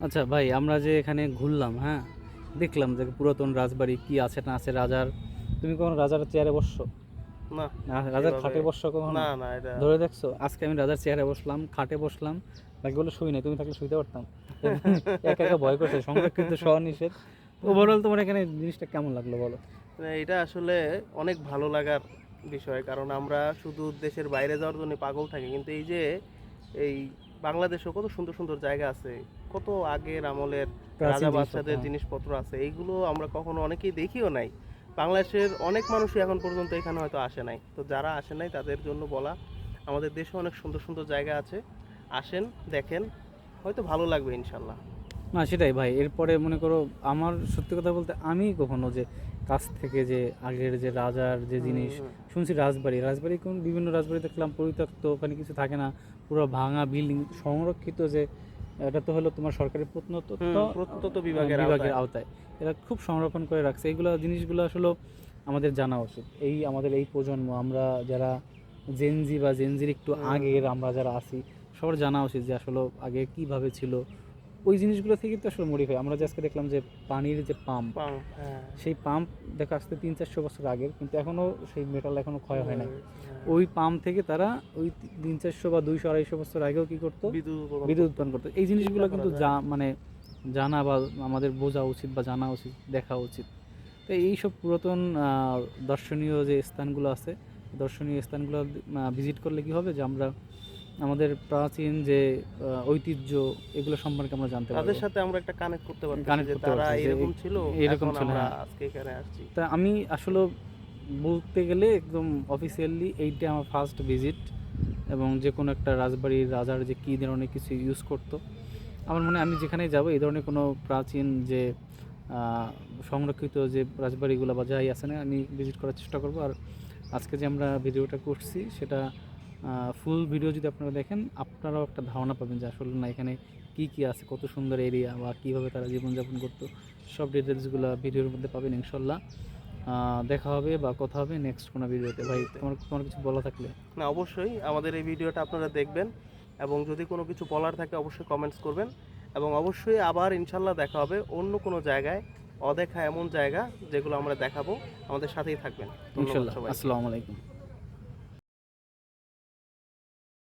আচ্ছা ভাই, আমরা যে এখানে ঘুরলাম, হ্যাঁ, দেখলাম যে পুরাতন রাজবাড়ি কি আছে না আছে রাজার। তুমি কখনো রাজার চেয়ারে বসছো? না, না, রাজার এভাবে খাটে বসছো কখনো? না, না এটা ধরে দেখছো? আজকে আমি রাজার চেয়ারে বসলাম, খাটে বসলাম, বাকি বলে শুই নাই। তুমি থাকলে শুইতে পারতাম। একা একা ভয় করছে, সংরক্ষিত শহর নিষেধ। ওভারঅল তোমার এখানে জিনিসটা কেমন লাগলো বলো? মানে এটা আসলে অনেক ভালো লাগার বিষয়। কারণ আমরা শুধু দেশের বাইরে যাওয়ার জন্য পাগল থাকি। কিন্তু এই যে এই বাংলাদেশেও কত সুন্দর, সুন্দর জায়গা আছে। কত আগের আমলের প্রাচীন রাজা জিনিসপত্র, বাদশাদের হ্যাঁ। জিনিসপত্র আছে। এইগুলো আমরা কখনো অনেকেই দেখিও নাই। বাংলাদেশের অনেক মানুষই এখন পর্যন্ত এখানে হয়তো আসে নাই। তো যারা আসে নাই তাদের জন্য বলা, আমাদের দেশে অনেক সুন্দর, সুন্দর জায়গা আছে। আসেন, দেখেন, হয়তো ভালো লাগবে ইনশাল্লাহ। না সেটাই ভাই, এরপরে মনে করো আমার সত্যি কথা বলতে আমি কখনো যে কাছ থেকে যে আগের যে রাজার যে হুম, জিনিস হুম। শুনছি, রাজবাড়ি কোন বিভিন্ন রাজবাড়ি দেখলাম পরিত্যক্ত, ওখানে কিছু থাকে না, পুরো ভাঙা বিল্ডিং সংরক্ষিত। যে এটা তো হলো তোমার সরকারি প্রত্নতত্ত্ব হুম, প্রত্নতত্ত্ব বিভাগের বিভাগের আওতায়। আওতায়। এরা খুব সংরক্ষণ করে রাখছে এইগুলো জিনিসগুলো। আসলে আমাদের জানা উচিত, এই আমাদের এই প্রজন্ম, আমরা যারা জেনজি বা জেনজির একটু হুম, আগের আমরা যারা আছি, সবার জানা উচিত যে আসলে আগে কিভাবে ছিল। ওই জিনিসগুলো থেকে তো আসলে মডিফাই। আমরা যে আজকে দেখলাম যে পানির যে পাম্প, হ্যাঁ। সেই পাম্প দেখো আসতে 300-400 বছর আগের, কিন্তু এখনও সেই মেটাল এখনও ক্ষয় হয় নাই। হ্যাঁ। ওই পাম্প থেকে তারা ওই 300-400 বা 200-250 বছর আগেও কী করতো, বিদ্যুৎ উৎপাদন বিদ্যুৎ করতো। উৎপাদন করতো। এই জিনিসগুলো চিন্তা করা কিন্তু যায়। মানে জানা বা আমাদের বোঝা উচিত বা জানা উচিত, দেখা উচিত। তো এইসব পুরাতন দর্শনীয় যে স্থানগুলো আছে, দর্শনীয় স্থানগুলো ভিজিট করলে কি হবে যে আমরা আমাদের প্রাচীন যে ঐতিহ্য, এগুলো সম্পর্কে আমরা জানতে তাদের পারবো, সাথে আমরা একটা কানেক্ট করতে পারতেছি কানেক্ট যে করতে তারা পারছি যে এরকম ছিল, এরকম এখন ছিল, আমরা হ্যাঁ। আজকে এখানে আসছি। তা আমি আসলে বলতে গেলে একদম অফিসিয়ালি এইটা আমার ফার্স্ট ভিজিট। এবং যে কোনো একটা রাজবাড়ির রাজার যে কী ধরনের কিছু ইউজ করতো, আমার মনে হয় আমি যেখানেই যাব এই ধরনের কোনো প্রাচীন যে সংরক্ষিত যে রাজবাড়িগুলো বা যাই আছে না, আমি ভিজিট করার চেষ্টা করব। আর আজকে যে আমরা ভিডিওটা করছি সেটা ফুল ভিডিও যদি আপনারা দেখেন, আপনারাও একটা ধারণা পাবেন যে আসলে না এখানে কী কী আছে, কত সুন্দর এরিয়া বা কীভাবে তারা জীবনযাপন করতো। সব ডিটেলসগুলো ভিডিওর মধ্যে পাবেন ইনশাল্লাহ। দেখা হবে বা কথা হবে নেক্সট কোনো ভিডিওতে। ভাই, ভিডিওতে। তোমার তোমার কিছু বলা থাকলে? না, অবশ্যই আমাদের এই ভিডিওটা আপনারা দেখবেন এবং যদি কোনো কিছু বলার থাকে অবশ্যই কমেন্টস করবেন এবং অবশ্যই আবার ইনশাল্লাহ দেখা হবে অন্য কোনো জায়গায়, অদেখা এমন জায়গা যেগুলো আমরা দেখাবো। আমাদের সাথেই থাকবেন। ধন্যবাদ ইনশাল্লাহ। সবাইকে। আসসালামু আলাইকুম।